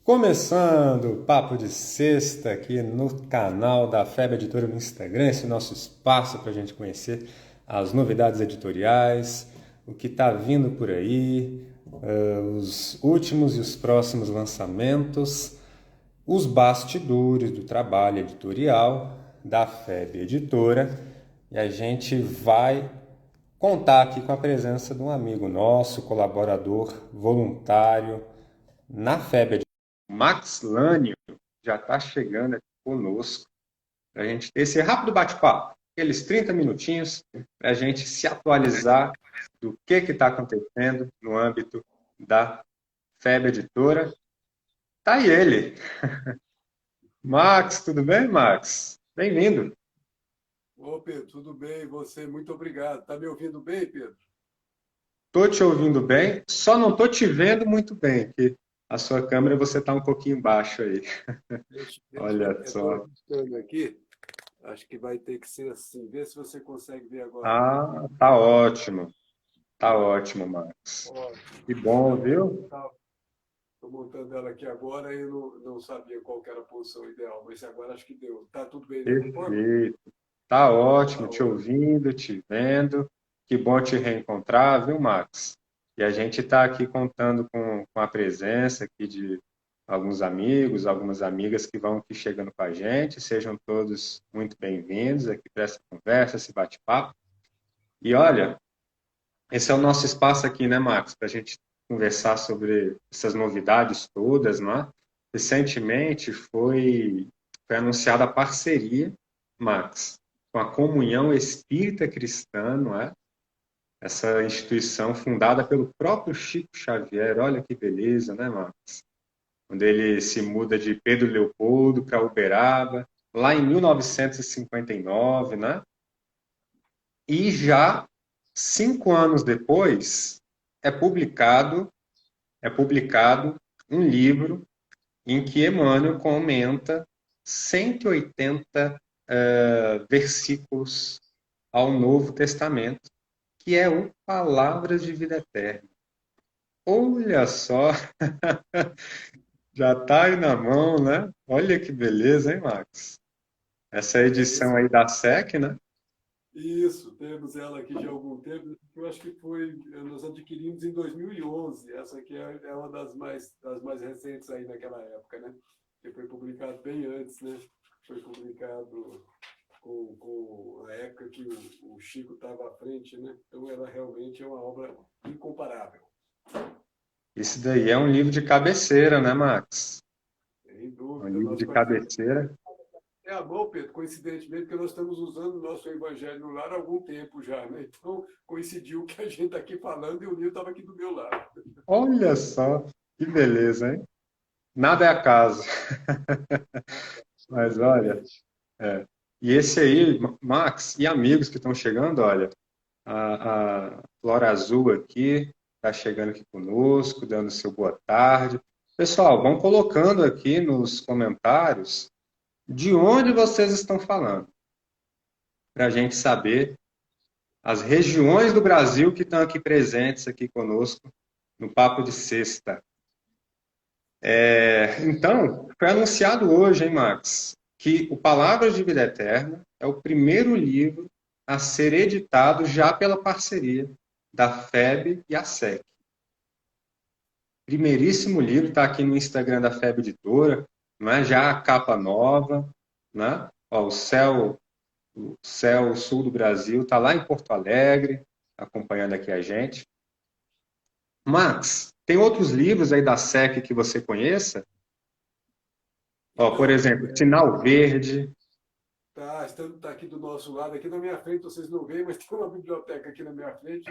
Começando o Papo de Sexta aqui no canal da FEB Editora no Instagram, esse nosso espaço para a gente conhecer as novidades editoriais, o que está vindo por aí, os últimos e os próximos lançamentos, os bastidores do trabalho editorial da FEB Editora. E a gente vai contar aqui com a presença de um amigo nosso, colaborador voluntário na FEB. Max Lânio já está chegando aqui conosco para a gente ter esse rápido bate-papo, aqueles 30 minutinhos para a gente se atualizar do que está acontecendo no âmbito da FEB Editora. Tá aí ele. Max, tudo bem, Max? Bem-vindo. Ô, Pedro, tudo bem? E você? Muito obrigado. Tá me ouvindo bem, Pedro? Tô te ouvindo bem, só não tô te vendo muito bem, que a sua câmera você tá um pouquinho baixo aí. Olha Eu estou só. ajustando aqui. Acho que vai ter que ser assim. Vê se você consegue ver agora. Ah, tá ótimo. Tá ótimo, Max. Ótimo. Que É, bom, eu estou viu? montando ela aqui agora e não sabia qual que era a posição ideal, mas agora acho que deu. Tá tudo bem dessa forma? Perfeito. Tá Tá ótimo, te ótimo. ouvindo, te vendo. Que bom te reencontrar, viu, Max? E a gente está aqui contando com a presença aqui de alguns amigos, algumas amigas que vão aqui chegando com a gente. Sejam todos muito bem-vindos aqui para essa conversa, esse bate-papo. E olha, esse é o nosso espaço aqui, né, Max, para a gente conversar sobre essas novidades todas, né? Recentemente foi anunciada a parceria, Max, com a Comunhão Espírita Cristã, não é? Essa instituição fundada pelo próprio Chico Xavier, olha que beleza, né, Max? Quando ele se muda de Pedro Leopoldo para Uberaba, lá em 1959, né? E já 5 anos depois é publicado um livro em que Emmanuel comenta 180 versículos ao Novo Testamento, que é o Palavras de Vida Eterna. Olha só, já está aí na mão, né? Olha que beleza, hein, Max? Essa É edição esse aí da SEC, né? Isso, temos ela aqui já há algum tempo. Eu acho que nós adquirimos em 2011. Essa aqui é uma das mais recentes aí naquela época, né? Que foi publicado bem antes, né? Foi publicado com a época que o Chico estava à frente, né? Então ela realmente é uma obra incomparável. Isso daí é um livro de cabeceira, né, Max? Sem É um dúvida. livro Nós de praticamente cabeceira. é a mão, Pedro, coincidentemente, porque nós estamos usando o nosso Evangelho no lar há algum tempo já, né? Então coincidiu que a gente está aqui falando e o livro estava aqui do meu lado. Olha só, que beleza, hein? Nada é acaso. Mas olha, Absolutamente. e esse aí, Max, e amigos que estão chegando, olha, a Flora Azul aqui está chegando aqui conosco, dando seu boa tarde. Pessoal, vão colocando aqui nos comentários de onde vocês estão falando, para a gente saber as regiões do Brasil que estão aqui presentes aqui conosco no Papo de Sexta. Então, foi anunciado hoje, hein, Max, que o Palavras de Vida Eterna é o primeiro livro a ser editado já pela parceria da FEB e a SEC. Primeiríssimo livro, está aqui no Instagram da FEB Editora, né? Já a capa nova, né? Ó, o céu sul do Brasil está lá em Porto Alegre, acompanhando aqui a gente. Max, tem outros livros aí da SEC que você conheça? Ó, por Então, exemplo, Sinal Verde. tá aqui do nosso lado, aqui na minha frente, vocês não veem, mas tem uma biblioteca aqui na minha frente.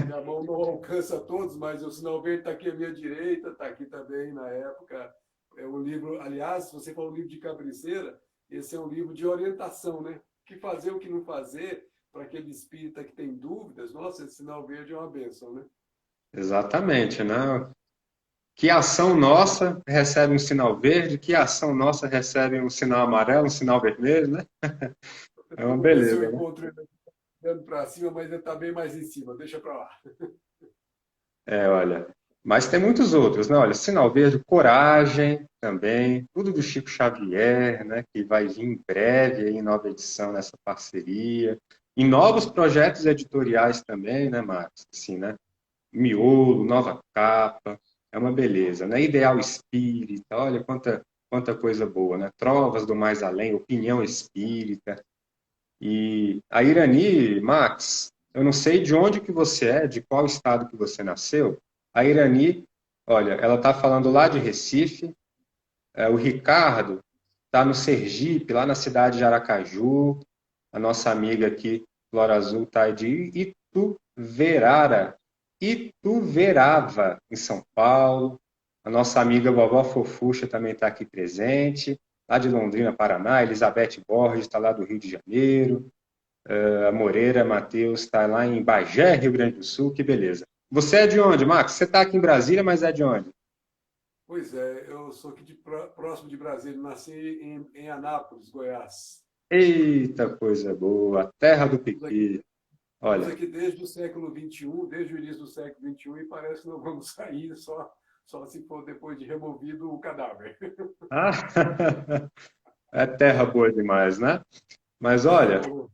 Minha mão não alcança todos, mas o sinal verde está aqui à minha direita, está aqui também na época. É um livro, aliás, se você for um livro de cabeceira, esse é um livro de orientação, né? O que fazer, o que não fazer, para aquele espírita que tem dúvidas. Nossa, esse sinal verde é uma bênção, né? Exatamente, né? Que ação nossa recebe um sinal verde, que ação nossa recebe um sinal amarelo, um sinal vermelho, né? É uma Vamos ver se eu beleza, né? encontro ele olhando para cima, mas ele está bem mais em cima. Deixa para lá. Olha. Mas tem muitos outros, né? Olha, Sinal Verde, Coragem também, tudo do Chico Xavier, né? Que vai vir em breve aí, em nova edição nessa parceria. E novos projetos editoriais também, né, Marcos? Assim, né? Miolo, nova capa, é uma beleza, né? Ideal espírita, olha quanta coisa boa, né? Trovas do Mais Além, opinião espírita. E a Irani, Max, eu não sei de onde que você é, de qual estado que você nasceu. A Irani, olha, ela está falando lá de Recife, o Ricardo está no Sergipe, lá na cidade de Aracaju. A nossa amiga aqui, Flora Azul, está de Ituverara, Ituverava, em São Paulo. A nossa amiga Vovó Fofuxa também está aqui presente, lá de Londrina, Paraná. Elizabeth Borges está lá do Rio de Janeiro. A Moreira Matheus está lá em Bagé, Rio Grande do Sul. Que beleza. Você é de onde, Max? Você está aqui em Brasília, mas é de onde? Pois é, eu sou aqui próximo de Brasília, nasci em Anápolis, Goiás. Eita, coisa boa. A terra do Estamos aqui, piqui. estamos Olha. aqui desde o século XXI, desde o início do século XXI, e parece que não vamos sair só se for depois de removido o cadáver. Ah, é terra boa demais, né? Mas Terra olha, boa.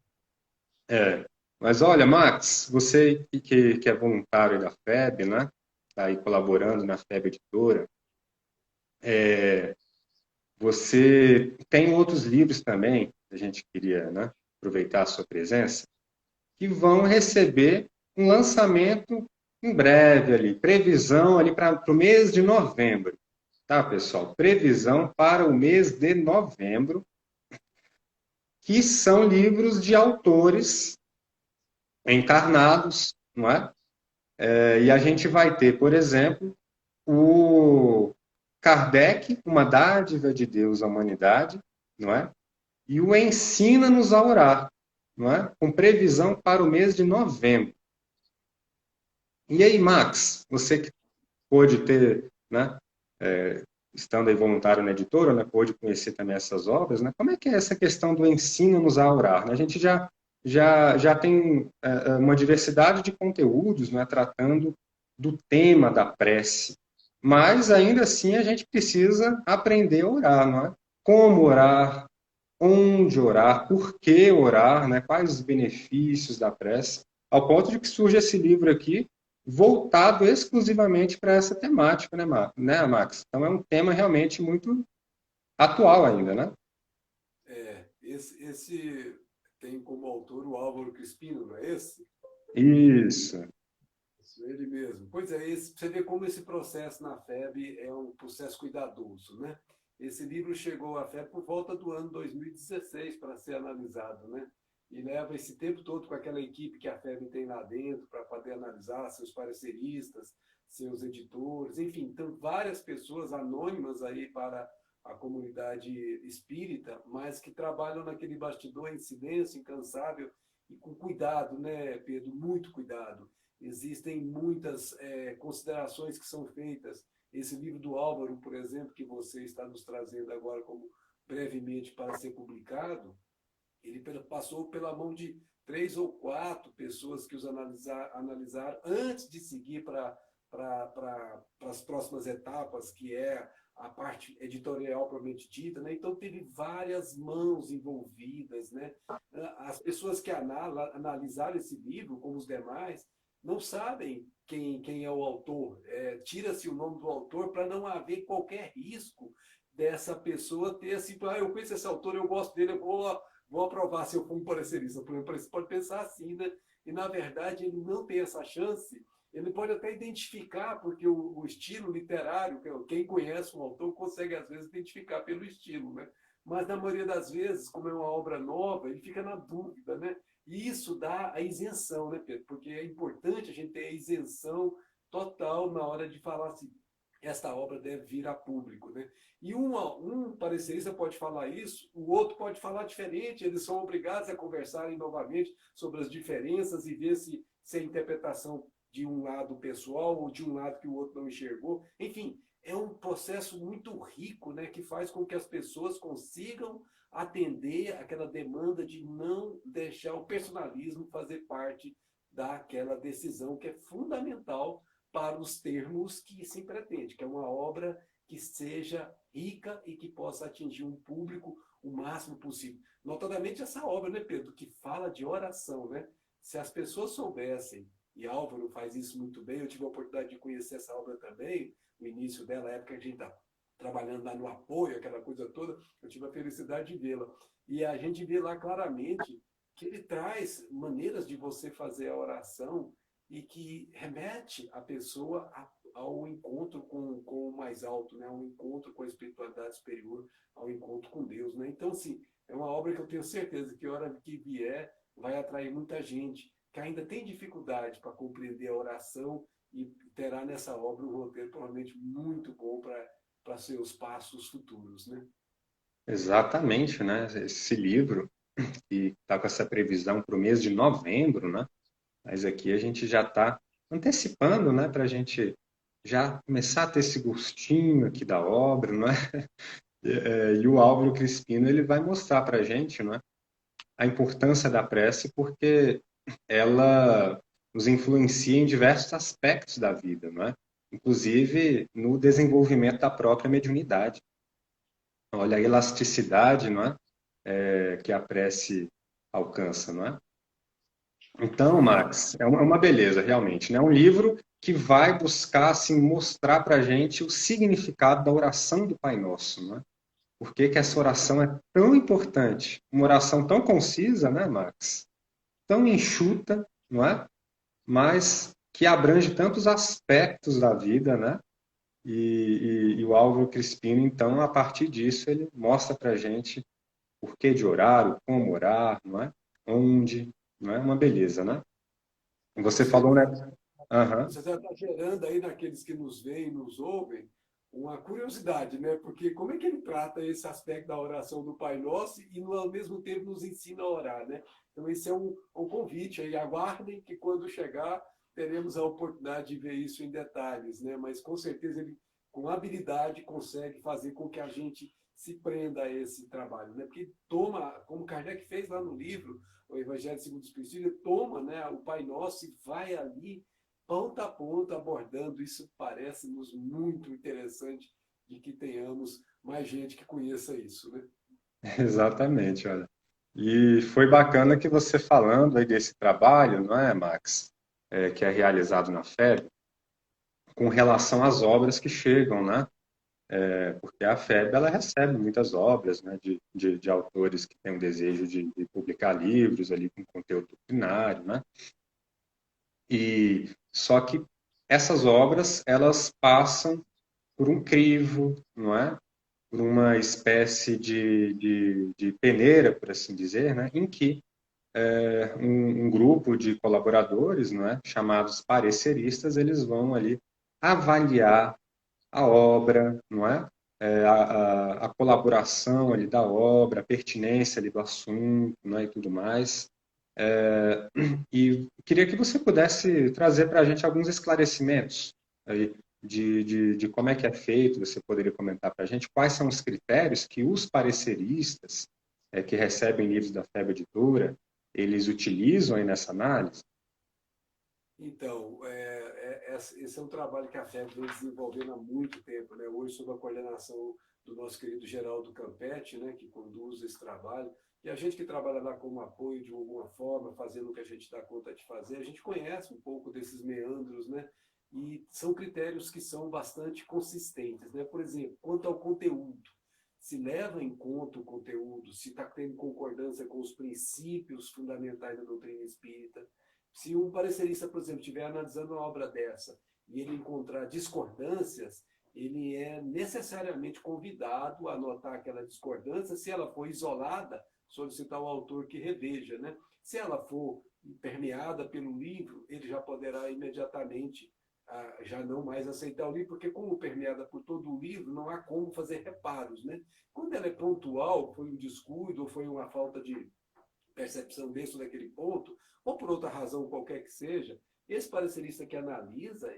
é, mas olha, Max, você que é voluntário da FEB, né? Está aí colaborando na FEB Editora. Você tem outros livros também, a gente queria, né, aproveitar a sua presença, que vão receber um lançamento em breve ali, previsão ali para o mês de novembro, tá, pessoal? Previsão para o mês de novembro, que são livros de autores encarnados, não é? E a gente vai ter, por exemplo, o Kardec, Uma Dádiva de Deus à Humanidade, não é? E o Ensina-nos a Orar, não é? Com previsão para o mês de novembro. E aí, Max, você que pôde ter, né, estando aí voluntário na editora, né, pôde conhecer também essas obras, né, como é que é essa questão do ensino-nos a orar? Né? A gente já tem uma diversidade de conteúdos, né, tratando do tema da prece, mas ainda assim a gente precisa aprender a orar, não é? Como orar, onde orar, por que orar, né? Quais os benefícios da prece, ao ponto de que surge esse livro aqui, voltado exclusivamente para essa temática, né, Max? Então é um tema realmente muito atual ainda, né? Esse tem como autor o Álvaro Crispino, não é esse? Isso. Isso, ele mesmo. Pois é, você vê como esse processo na FEB é um processo cuidadoso, né? Esse livro chegou à FEB por volta do ano 2016 para ser analisado, né? E leva esse tempo todo com aquela equipe que a FEB tem lá dentro para poder analisar seus pareceristas, seus editores, enfim, então várias pessoas anônimas aí para a comunidade espírita, mas que trabalham naquele bastidor em silêncio, incansável e com cuidado, né, Pedro? Muito cuidado. Existem muitas considerações que são feitas. Esse livro do Álvaro, por exemplo, que você está nos trazendo agora como brevemente para ser publicado, ele passou pela mão de 3 ou 4 pessoas que os analisaram antes de seguir para as próximas etapas, que é a parte editorial propriamente dita, né? Então teve várias mãos envolvidas, né? As pessoas que analisaram esse livro, como os demais, não sabem quem é o autor. Tira-se o nome do autor para não haver qualquer risco dessa pessoa ter assim, eu conheço esse autor, eu gosto dele, eu vou aprovar se eu for um parecerista. Por exemplo, você pode pensar assim, né? E na verdade ele não tem essa chance. Ele pode até identificar, porque o estilo literário, quem conhece um autor consegue às vezes identificar pelo estilo, né? Mas na maioria das vezes, como é uma obra nova, ele fica na dúvida, né? E isso dá a isenção, né, Pedro? Porque é importante a gente ter a isenção total na hora de falar assim, esta obra deve vir a público, né? E um parecerista pode falar isso, o outro pode falar diferente, eles são obrigados a conversarem novamente sobre as diferenças e ver se a interpretação de um lado pessoal ou de um lado que o outro não enxergou. Enfim, é um processo muito rico, né, que faz com que as pessoas consigam atender aquela demanda de não deixar o personalismo fazer parte daquela decisão que é fundamental para os termos que se pretende, que é uma obra que seja rica e que possa atingir um público o máximo possível. Notadamente essa obra, né, Pedro, que fala de oração, né? Se as pessoas soubessem, e Álvaro faz isso muito bem, eu tive a oportunidade de conhecer essa obra também, o início dela, a época que a gente está trabalhando lá no apoio, aquela coisa toda, eu tive a felicidade de vê-la. E a gente vê lá claramente que ele traz maneiras de você fazer a oração e que remete a pessoa ao encontro com o mais alto, né? Ao encontro com a espiritualidade superior, ao encontro com Deus, né? Então, assim, é uma obra que eu tenho certeza que a hora que vier vai atrair muita gente que ainda tem dificuldade para compreender a oração e terá nessa obra um roteiro provavelmente muito bom para seus passos futuros, né? Exatamente, né? Esse livro, que está com essa previsão para o mês de novembro, né? Mas aqui a gente já está antecipando, né? Para a gente já começar a ter esse gostinho aqui da obra, não é? E o Álvaro Crispino ele vai mostrar para a gente, não é? A importância da prece, porque ela nos influencia em diversos aspectos da vida, não é? Inclusive no desenvolvimento da própria mediunidade. Olha a elasticidade, não é? Que a prece alcança, não é? Então, Max, é uma beleza, realmente, né? Um livro que vai buscar, assim, mostrar para a gente o significado da oração do Pai Nosso, não é? Por que que essa oração é tão importante? Uma oração tão concisa, né, Max? Tão enxuta, não é? Mas que abrange tantos aspectos da vida, né? E o Álvaro Crispino, então, a partir disso, ele mostra para a gente por que de orar, o como orar, não é? Onde, não é? Uma beleza, né? E Com você falou, né? certeza. Aham, Você já está gerando aí naqueles que nos veem, nos ouvem, uma curiosidade, né? Porque como é que ele trata esse aspecto da oração do Pai Nosso e ao mesmo tempo nos ensina a orar, né? Então esse é um convite aí, aguardem que quando chegar teremos a oportunidade de ver isso em detalhes, né? Mas com certeza ele com habilidade consegue fazer com que a gente se prenda a esse trabalho, né? Porque toma, como Kardec fez lá no livro, o Evangelho segundo o Espiritismo, ele toma, né, o Pai Nosso e vai ali ponta a ponta abordando. Isso parece-nos muito interessante de que tenhamos mais gente que conheça isso, né? exatamente, olha. E foi bacana que você falando aí desse trabalho, não é, Max? Que é realizado na FEB, com relação às obras que chegam, né? Porque a FEB ela recebe muitas obras, né, de autores que têm o desejo de publicar livros ali com conteúdo doutrinário, né? E só que essas obras elas passam por um crivo, não é? Por uma espécie de peneira, por assim dizer, né? Em que um grupo de colaboradores, não é? Chamados pareceristas, eles vão ali avaliar a obra, não é? A colaboração ali da obra, a pertinência ali do assunto, não é? E tudo mais. E queria que você pudesse trazer para a gente alguns esclarecimentos aí de como é que é feito, você poderia comentar para a gente quais são os critérios que os pareceristas que recebem livros da FEB Editora, eles utilizam aí nessa análise? Então, esse é um trabalho que a FEB vem desenvolvendo há muito tempo, né? Hoje, sob a coordenação do nosso querido Geraldo Campetti, né, que conduz esse trabalho, e a gente que trabalha lá como apoio de alguma forma, fazendo o que a gente dá conta de fazer, a gente conhece um pouco desses meandros, né? E são critérios que são bastante consistentes, né? Por exemplo, quanto ao conteúdo, se leva em conta o conteúdo, se está tendo concordância com os princípios fundamentais da doutrina espírita. Se um parecerista, por exemplo, estiver analisando uma obra dessa e ele encontrar discordâncias, ele é necessariamente convidado a anotar aquela discordância. Se ela for isolada, solicitar ao autor que reveja, né? Se ela for permeada pelo livro, ele já poderá imediatamente já não mais aceitar o livro, porque como permeada por todo o livro, não há como fazer reparos, né? Quando ela é pontual, foi um descuido ou foi uma falta de percepção desse ou daquele ponto, ou por outra razão qualquer que seja, esse parecerista que analisa,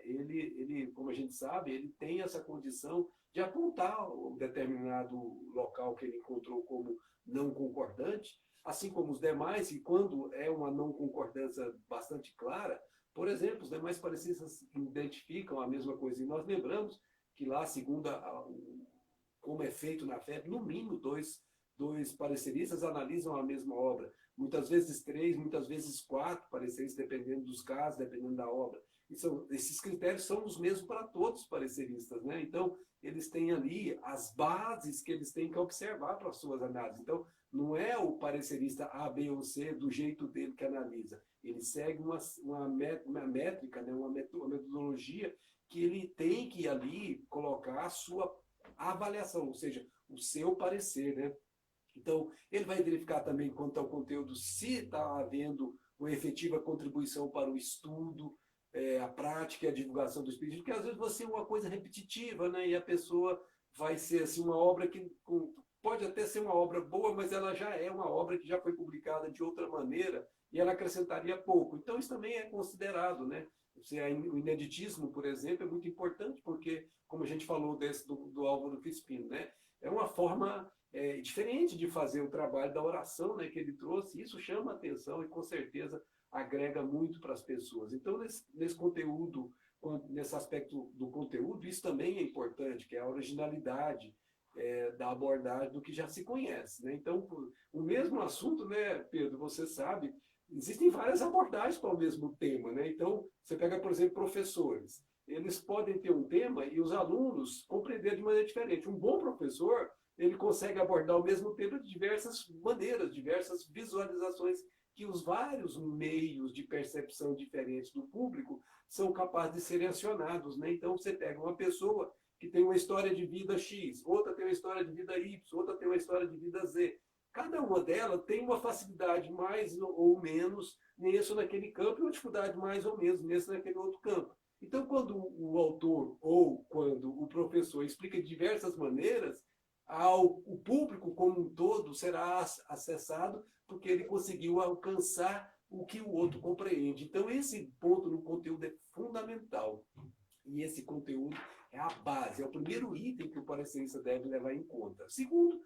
como a gente sabe, ele tem essa condição de apontar um determinado local que ele encontrou como não concordante, assim como os demais, e quando é uma não concordância bastante clara, por exemplo, os demais parecistas identificam a mesma coisa. E nós lembramos que lá, segundo como é feito na FEB, no mínimo dois pareceristas analisam a mesma obra. Muitas vezes três, muitas vezes quatro pareceristas, dependendo dos casos, dependendo da obra. Esses critérios são os mesmos para todos os pareceristas, né? Então, eles têm ali as bases que eles têm que observar para as suas análises. Então, não é o parecerista A, B ou C do jeito dele que analisa. Ele segue uma métrica, né? uma metodologia que ele tem que ali colocar a sua avaliação, ou seja, o seu parecer, né? Então, ele vai verificar também quanto ao conteúdo, se está havendo uma efetiva contribuição para o estudo, a prática e a divulgação do espírito, porque às vezes você é uma coisa repetitiva, né? E a pessoa vai ser assim, uma obra que pode até ser uma obra boa, mas ela já é uma obra que já foi publicada de outra maneira e ela acrescentaria pouco. Então, isso também é considerado, né? O ineditismo, por exemplo, é muito importante, porque, como a gente falou do Álvaro Crispino, né? É uma forma diferente de fazer o trabalho da oração, né, que ele trouxe. Isso chama atenção e, com certeza, agrega muito para as pessoas. Então, nesse conteúdo, nesse aspecto do conteúdo, isso também é importante, que é a originalidade da abordagem do que já se conhece, né? Então, o mesmo assunto, né, Pedro, você sabe, existem várias abordagens para o mesmo tema, né? Então, você pega, por exemplo, professores. Eles podem ter um tema e os alunos compreender de maneira diferente. Um bom professor, ele consegue abordar o mesmo tema de diversas maneiras, diversas visualizações que os vários meios de percepção diferentes do público são capazes de serem acionados, né? Então, você pega uma pessoa que tem uma história de vida X, outra tem uma história de vida Y, outra tem uma história de vida Z. Cada uma delas tem uma facilidade mais ou menos nesse ou naquele campo e uma dificuldade mais ou menos nesse ou naquele outro campo. Então, quando o autor ou quando o professor explica de diversas maneiras, o público como um todo será acessado porque ele conseguiu alcançar o que o outro compreende. Então, esse ponto no conteúdo é fundamental. E esse conteúdo é a base, é o primeiro item que o parecerista deve levar em conta. Segundo,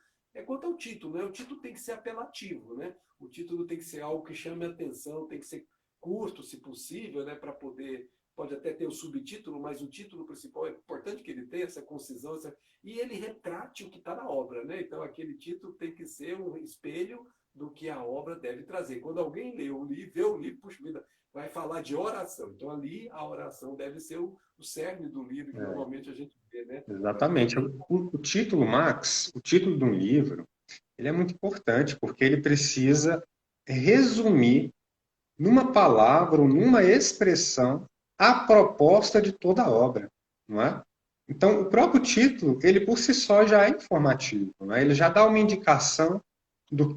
quanto ao título, né? O título tem que ser apelativo, né? O título tem que ser algo que chame a atenção, tem que ser curto, se possível, né? Para poder, pode até ter o subtítulo, mas o título principal é importante que ele tenha essa concisão, e ele retrate o que está na obra, né? Então, aquele título tem que ser um espelho do que a obra deve trazer. Quando alguém lê o livro, vê o livro, puxa vida, vai falar de oração. Então, ali, a oração deve ser o cerne do livro, que normalmente a gente vê, né? Exatamente. O título, Max, o título de um livro, ele é muito importante, porque ele precisa resumir numa palavra ou numa expressão a proposta de toda a obra, não é? Então, o próprio título, ele por si só já é informativo, não é? Ele já dá uma indicação do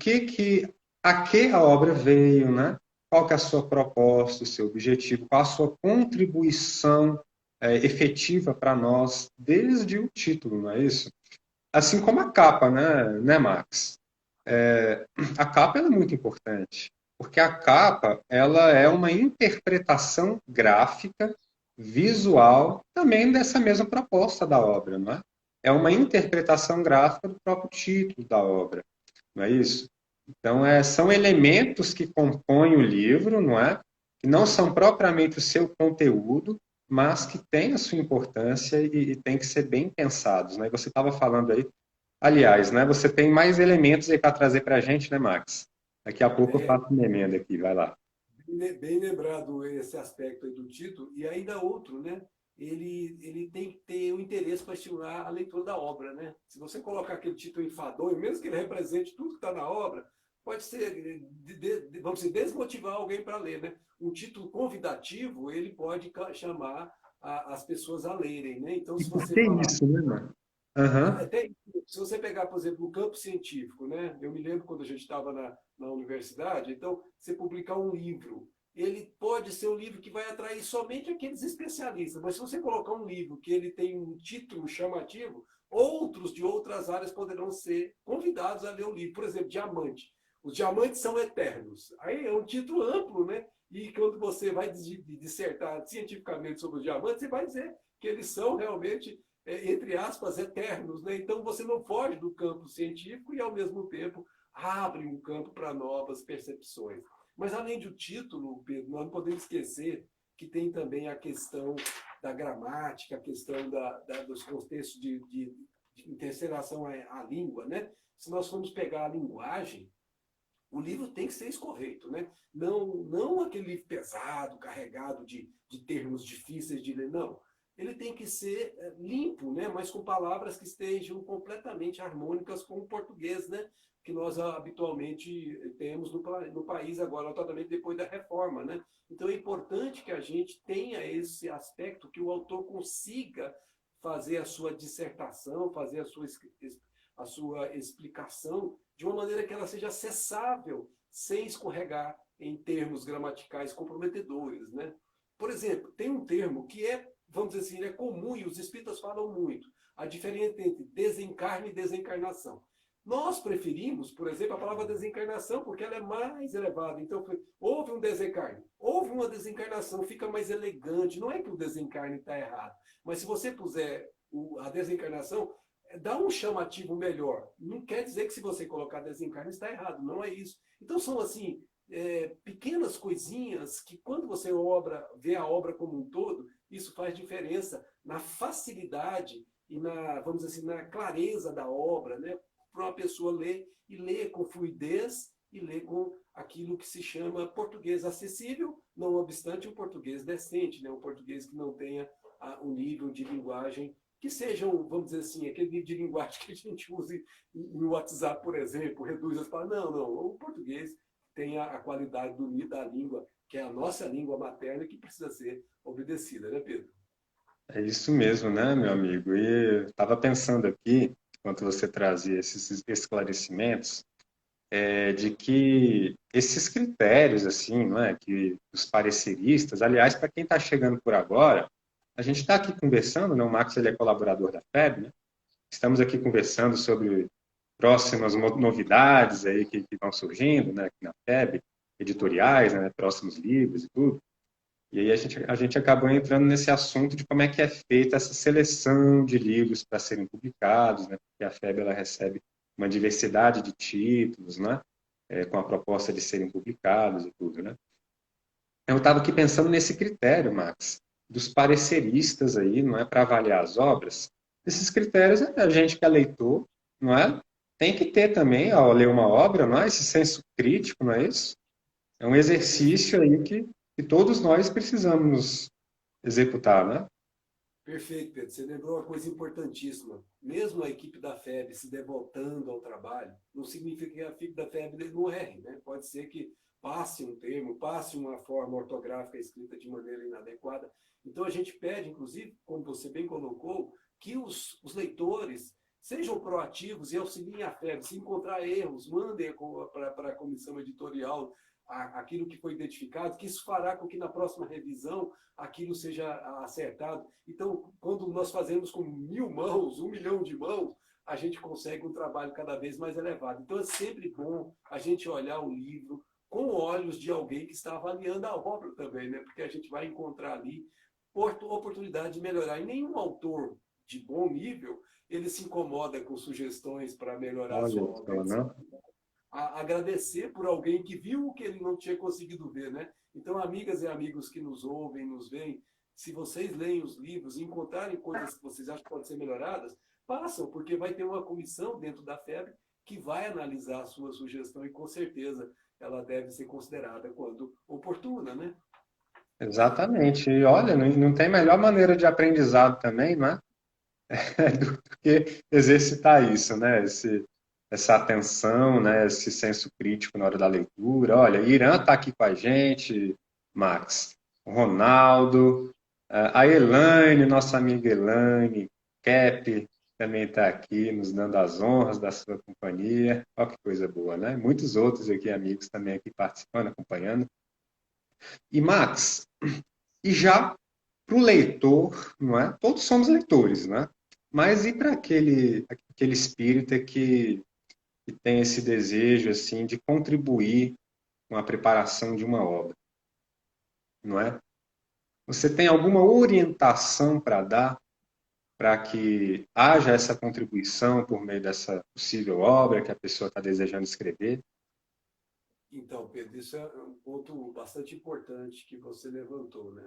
a que a obra veio, né? Qual que é a sua proposta, o seu objetivo, qual a sua contribuição efetiva para nós, desde o título, não é isso? Assim como a capa, né, Max? A capa é muito importante, porque a capa ela é uma interpretação gráfica, visual, também dessa mesma proposta da obra, não é? É uma interpretação gráfica do próprio título da obra, não é isso? Então, são elementos que compõem o livro, não é? Que não são propriamente o seu conteúdo, mas que têm a sua importância e têm que ser bem pensados, né? Você estava falando aí, aliás, né? Você tem mais elementos aí para trazer para a gente, né, Max? Daqui a pouco eu faço uma emenda aqui, vai lá. Bem lembrado esse aspecto aí do título, e ainda outro, né? Ele tem que ter o interesse para estimular a leitura da obra, né? Se você colocar aquele título enfadonho, mesmo que ele represente tudo que está na obra, pode ser, vamos dizer, desmotivar alguém para ler, né? Um título convidativo, ele pode chamar as pessoas a lerem, né? Então, se você Que falar... isso, né, mano? Uhum. Até, se você pegar, por exemplo, o campo científico, né? Eu me lembro quando a gente estava na universidade, então, você publicar um livro, ele pode ser um livro que vai atrair somente aqueles especialistas, mas se você colocar um livro que ele tem um título chamativo, outros de outras áreas poderão ser convidados a ler o livro. Por exemplo, diamante. Os diamantes são eternos. Aí é um título amplo, né? E quando você vai dissertar cientificamente sobre os diamantes, você vai dizer que eles são realmente, entre aspas, eternos, né? Então você não foge do campo científico e, ao mesmo tempo, abre um campo para novas percepções. Mas, além do título, Pedro, nós não podemos esquecer que tem também a questão da gramática, a questão dos contextos de intercelação à língua, né? Se nós formos pegar a linguagem, o livro tem que ser escorreito, né? Não aquele livro pesado, carregado de termos difíceis de ler, não. Ele tem que ser limpo, né? Mas com palavras que estejam completamente harmônicas com o português, né? Que nós habitualmente temos no país agora, notadamente depois da reforma, né? Então é importante que a gente tenha esse aspecto, que o autor consiga fazer a sua dissertação, fazer a sua explicação de uma maneira que ela seja acessável, sem escorregar em termos gramaticais comprometedores, né? Por exemplo, tem um termo que vamos dizer assim, é comum e os espíritas falam muito, a diferença entre desencarne e desencarnação. Nós preferimos, por exemplo, a palavra desencarnação porque ela é mais elevada. Então, houve um desencarne, houve uma desencarnação, fica mais elegante. Não é que o desencarne está errado, mas se você puser a desencarnação, dá um chamativo melhor. Não quer dizer que se você colocar desencarne está errado, não é isso. Então são assim, pequenas coisinhas que quando você vê a obra como um todo, isso faz diferença na facilidade e vamos dizer assim, na clareza da obra, né? Para uma pessoa ler e ler com fluidez e ler com aquilo que se chama português acessível, não obstante um português decente, né? Um português que não tenha um nível de linguagem que sejam, vamos dizer assim, aquele nível de linguagem que a gente usa no WhatsApp, por exemplo, reduz as palavras. Não, o português tem a qualidade da língua, que é a nossa língua materna, que precisa ser obedecida, né, Pedro? É isso mesmo, né, meu amigo? E eu estava pensando aqui, enquanto você trazia esses esclarecimentos, de que esses critérios, assim, não é, que os pareceristas, aliás, para quem está chegando por agora, a gente está aqui conversando, né? O Max ele é colaborador da FEB, né? Estamos aqui conversando sobre próximas novidades aí que vão surgindo, né, aqui na FEB, editoriais, né, próximos livros e tudo. E aí a gente acabou entrando nesse assunto de como é que é feita essa seleção de livros para serem publicados, né? Porque a FEB ela recebe uma diversidade de títulos, né? Com a proposta de serem publicados e tudo, né? Eu estava aqui pensando nesse critério, Max, dos pareceristas aí, não é, para avaliar as obras. Esses critérios, a gente que é leitor, não é? Tem que ter também, ao ler uma obra, não é? Esse senso crítico, não é isso? É um exercício aí que todos nós precisamos executar, né? Perfeito, Pedro. Você lembrou uma coisa importantíssima. Mesmo a equipe da FEB se devotando ao trabalho, não significa que a equipe da FEB não erre, né? Pode ser que passe um termo, passe uma forma ortográfica escrita de maneira inadequada. Então a gente pede, inclusive, como você bem colocou, que os leitores sejam proativos e auxiliem a FEB. Se encontrar erros, mandem para a comissão editorial aquilo que foi identificado, que isso fará com que na próxima revisão aquilo seja acertado. Então, quando nós fazemos com 1000 mãos, 1 milhão de mãos, a gente consegue um trabalho cada vez mais elevado. Então, é sempre bom a gente olhar o livro com olhos de alguém que está avaliando a obra também, né? Porque a gente vai encontrar ali oportunidade de melhorar. E nenhum autor de bom nível, ele se incomoda com sugestões para melhorar a sua Olha obra. só, né? Agradecer por alguém que viu o que ele não tinha conseguido ver, né? Então, amigas e amigos que nos ouvem, nos veem, se vocês leem os livros e encontrarem coisas que vocês acham que podem ser melhoradas, façam, porque vai ter uma comissão dentro da FEB que vai analisar a sua sugestão e, com certeza, ela deve ser considerada quando oportuna, né? Exatamente. E olha, não tem melhor maneira de aprendizado também, não é? Do que exercitar isso, né? Essa atenção, né? Esse senso crítico na hora da leitura. Olha, Irã está aqui com a gente, Max, o Ronaldo, a Elaine, nossa amiga Elaine, Cap, também está aqui nos dando as honras da sua companhia. Olha que coisa boa, né? Muitos outros aqui, amigos, também aqui participando, acompanhando. E, Max, e já para o leitor, não é? Todos somos leitores, né? Mas e para aquele espírita que tem esse desejo assim de contribuir com a preparação de uma obra, não é? Você tem alguma orientação para dar para que haja essa contribuição por meio dessa possível obra que a pessoa está desejando escrever? Então, Pedro, isso é um ponto bastante importante que você levantou, né?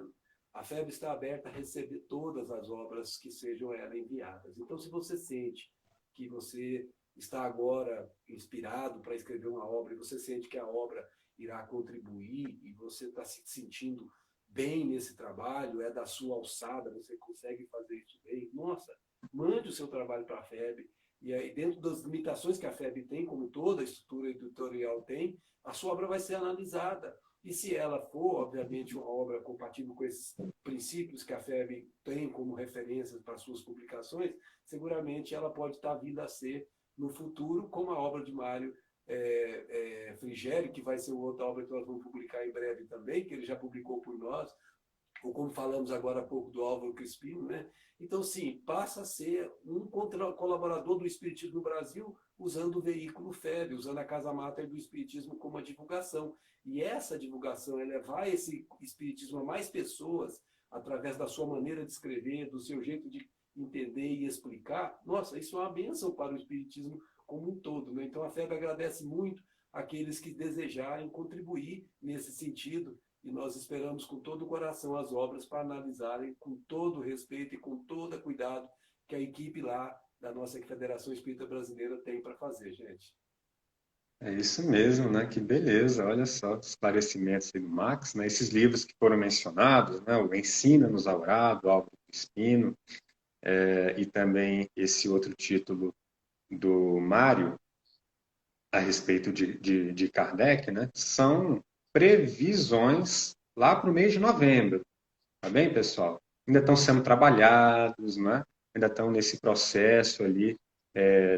a FEB está aberta a receber todas as obras que sejam ela enviadas. Então, se você sente que você está agora inspirado para escrever uma obra e você sente que a obra irá contribuir e você está se sentindo bem nesse trabalho, é da sua alçada, você consegue fazer isso bem, nossa, mande o seu trabalho para a FEB. E aí, dentro das limitações que a FEB tem, como toda a estrutura editorial tem, a sua obra vai ser analisada. E se ela for, obviamente, uma obra compatível com esses princípios que a FEB tem como referências para suas publicações, seguramente ela pode estar vindo a ser, no futuro, como a obra de Mário Frigério, que vai ser outra obra que nós vamos publicar em breve também, que ele já publicou por nós, ou como falamos agora há pouco do Álvaro Crispino, né? Então, sim, passa a ser um colaborador do Espiritismo no Brasil, usando o veículo FEB, usando a Casa Mater do Espiritismo como uma divulgação. E essa divulgação é levar esse Espiritismo a mais pessoas, através da sua maneira de escrever, do seu jeito de entender e explicar. Nossa, isso é uma bênção para o Espiritismo como um todo, né? Então, a FEB agradece muito aqueles que desejarem contribuir nesse sentido, e nós esperamos com todo o coração as obras para analisarem com todo o respeito e com todo o cuidado que a equipe lá da nossa Federação Espírita Brasileira tem para fazer, gente. É isso mesmo, né? Que beleza, olha só, os esclarecimentos aí do Max, né? Esses livros que foram mencionados, né? O Ensina-nos a Orar, do Álvaro Espino, e também esse outro título do Mário, a respeito de Kardec, né? São previsões lá para o mês de novembro, tá bem, pessoal? Ainda estão sendo trabalhados, né? Ainda estão nesse processo ali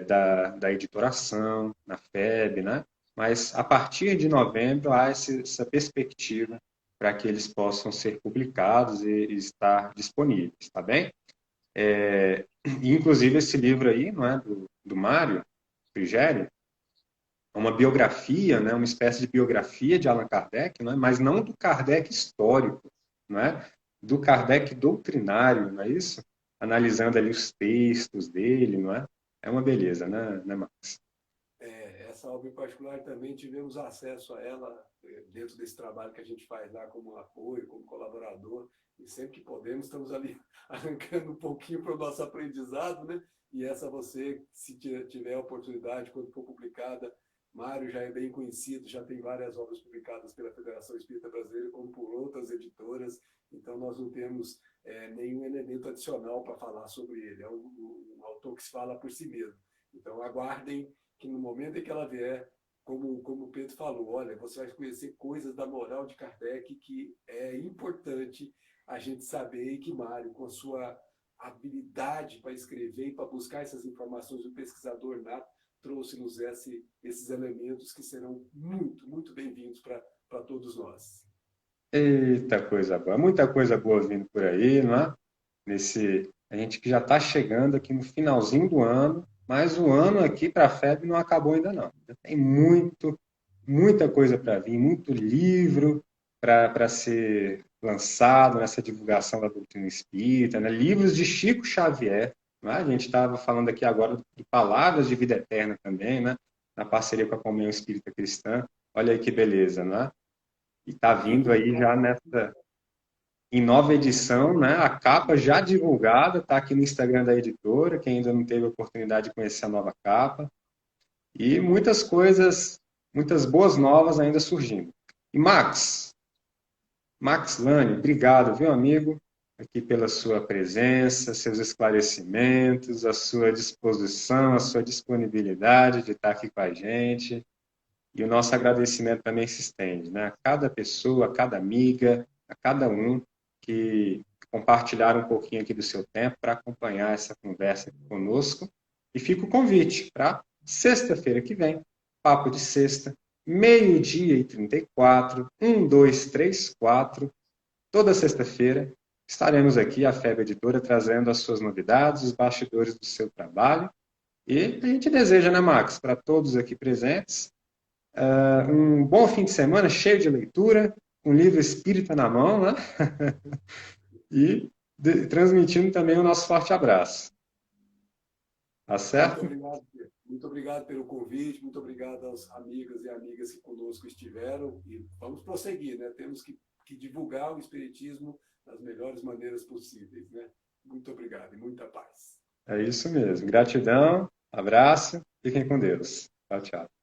da editoração, na FEB, né? Mas a partir de novembro há essa perspectiva para que eles possam ser publicados e estar disponíveis, tá bem? Inclusive esse livro aí, não é, do Mário Frigério, é uma biografia, né, uma espécie de biografia de Allan Kardec, não é? Mas não do Kardec histórico, não é? Do Kardec doutrinário, não é isso? Analisando ali os textos dele, não é? É uma beleza, né Max? Essa obra em particular também tivemos acesso a ela dentro desse trabalho que a gente faz lá como apoio, como colaborador, e sempre que podemos estamos ali arrancando um pouquinho para o nosso aprendizado, né? E essa você, se tiver a oportunidade, quando for publicada, Mário já é bem conhecido, já tem várias obras publicadas pela Federação Espírita Brasileira, como por outras editoras, então nós não temos nenhum elemento adicional para falar sobre ele, é um autor que se fala por si mesmo. Então aguardem que no momento em que ela vier, como o Pedro falou, olha, você vai conhecer coisas da moral de Kardec que é importante a gente saber, e que Mário, com a sua habilidade para escrever e para buscar essas informações, o pesquisador nato, trouxe-nos esses elementos que serão muito, muito bem-vindos para todos nós. Eita coisa boa, muita coisa boa vindo por aí, não é? A gente que já está chegando aqui no finalzinho do ano, mas o ano aqui para a FEB não acabou ainda não. Já tem muita coisa para vir, muito livro para ser lançado nessa divulgação da doutrina espírita, né? Livros de Chico Xavier, né? A gente estava falando aqui agora de Palavras de Vida Eterna também, né? Na parceria com a Comunhão Espírita Cristã. Olha aí que beleza, né? E está vindo Livros aí já em nova edição, né? A capa já divulgada, está aqui no Instagram da editora, quem ainda não teve a oportunidade de conhecer a nova capa. E muitas coisas, muitas boas novas ainda surgindo. E Max Lane, obrigado, viu, amigo? Aqui pela sua presença, seus esclarecimentos, a sua disposição, a sua disponibilidade de estar aqui com a gente. E o nosso agradecimento também se estende, né? A cada pessoa, a cada amiga, a cada um que compartilharam um pouquinho aqui do seu tempo para acompanhar essa conversa aqui conosco. E fica o convite para sexta-feira que vem, papo de sexta, 12h34, 1234, toda sexta-feira, estaremos aqui, a FEB Editora, trazendo as suas novidades, os bastidores do seu trabalho. E a gente deseja, né, Max, para todos aqui presentes, um bom fim de semana, cheio de leitura, um livro espírita na mão, né? E transmitindo também o nosso forte abraço. Tá Muito certo? obrigado, Pedro. Muito obrigado pelo convite, muito obrigado às amigas e amigas que conosco estiveram, e vamos prosseguir, né? Temos que divulgar o Espiritismo das melhores maneiras possíveis, né? Muito obrigado e muita paz. É isso mesmo. Gratidão, abraço, fiquem com Deus. Tchau, tchau.